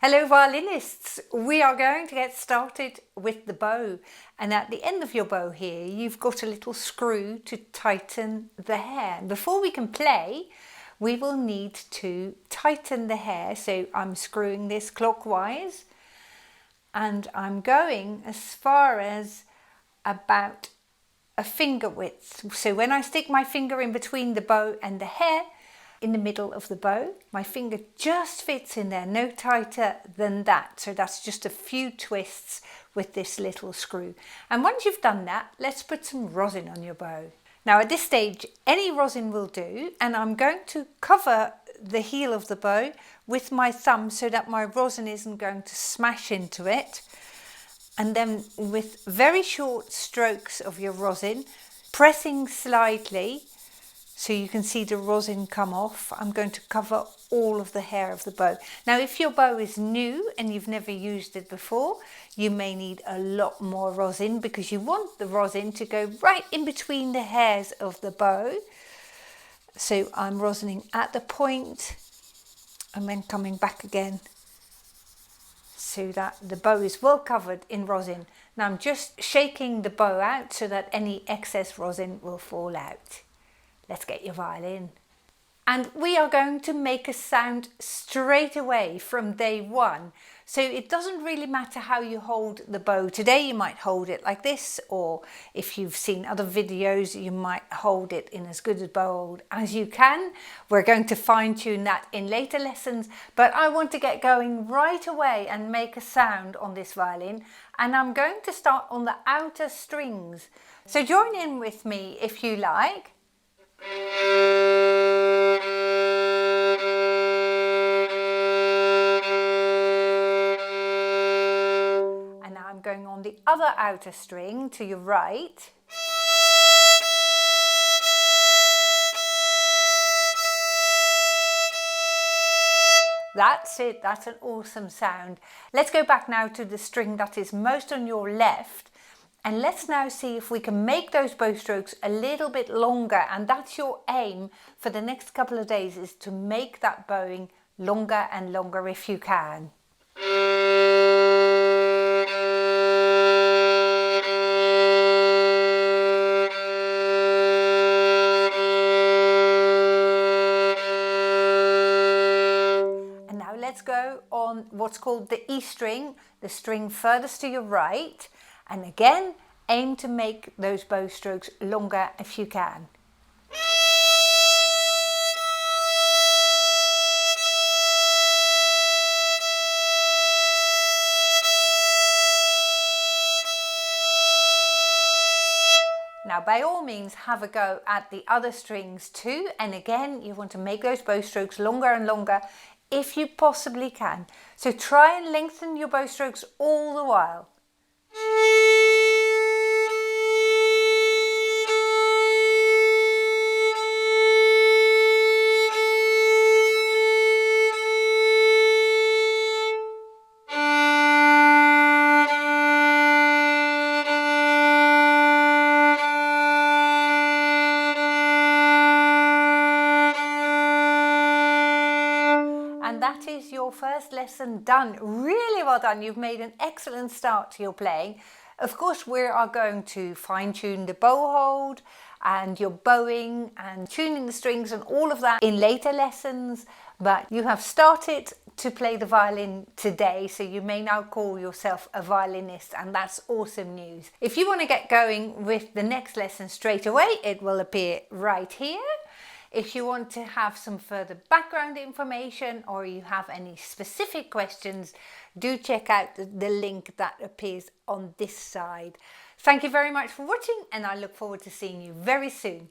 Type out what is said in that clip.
Hello violinists, we are going to get started with the bow, and at the end of your bow here you've got a little screw to tighten the hair. Before we can play we will need to tighten the hair, so I'm screwing this clockwise and I'm going as far as about a finger width. So when I stick my finger in between the bow and the hair, in the middle of the bow, my finger just fits in there, no tighter than that. So that's just a few twists with this little screw. And once you've done that, let's put some rosin on your bow. Now at this stage, any rosin will do, and I'm going to cover the heel of the bow with my thumb so that my rosin isn't going to smash into it. And then with very short strokes of your rosin, pressing slightly, so you can see the rosin come off, I'm going to cover all of the hair of the bow. Now if your bow is new and you've never used it before, you may need a lot more rosin because you want the rosin to go right in between the hairs of the bow. So I'm rosining at the point and then coming back again so that the bow is well covered in rosin. Now I'm just shaking the bow out so that any excess rosin will fall out. Let's get your violin. And we are going to make a sound straight away from day one. So it doesn't really matter how you hold the bow. Today you might hold it like this, or if you've seen other videos, you might hold it in as good a bow as you can. We're going to fine tune that in later lessons, but I want to get going right away and make a sound on this violin. And I'm going to start on the outer strings. So join in with me if you like. And now I'm going on the other outer string to your right. That's it, that's an awesome sound. Let's go back now to the string that is most on your left. And let's now see if we can make those bow strokes a little bit longer, and that's your aim for the next couple of days, is to make that bowing longer and longer if you can. And now let's go on what's called the E string, the string furthest to your right. And again, aim to make those bow strokes longer if you can. Now by all means have a go at the other strings too, and again you want to make those bow strokes longer and longer if you possibly can. So try and lengthen your bow strokes all the while. And that is your first lesson done. Really well done. You've made an excellent start to your playing. Of course, we are going to fine tune the bow hold and your bowing and tuning the strings and all of that in later lessons. But you have started to play the violin today, so you may now call yourself a violinist, and that's awesome news. If you want to get going with the next lesson straight away, it will appear right here. If you want to have some further background information or you have any specific questions, do check out the link that appears on this side. Thank you very much for watching, and I look forward to seeing you very soon.